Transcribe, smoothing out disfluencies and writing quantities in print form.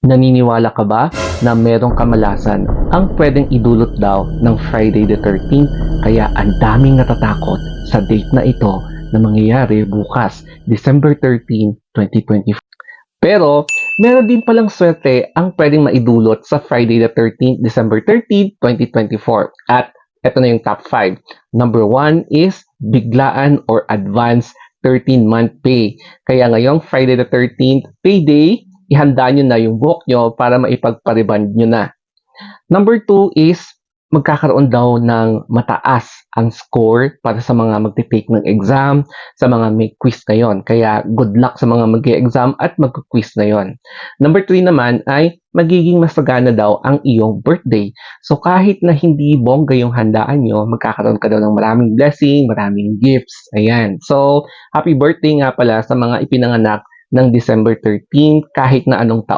Naniniwala ka ba na merong kamalasan ang pwedeng idulot daw ng Friday the 13th? Kaya ang daming natatakot sa date na ito na mangyayari bukas, December 13, 2024. Pero meron din palang swerte ang pwedeng maidulot sa Friday the 13th, December 13, 2024. At eto na yung top 5. Number 1 is biglaan or advance 13-month pay. Kaya ngayong Friday the 13th, payday, ihanda nyo na yung buhok nyo para maipagpariband nyo na. Number 2 is magkakaroon daw ng mataas ang score para sa mga magte-take ng exam, sa mga may quiz ngayon. Kaya good luck sa mga mag-exam at mag-quiz ngayon. Number 3 naman ay magiging masagana daw ang iyong birthday. So kahit na hindi bongga yung handaan nyo, magkakaroon ka daw ng maraming blessing, maraming gifts. Ayan. So happy birthday nga pala sa mga ipinanganak ng December 13 kahit na anong taon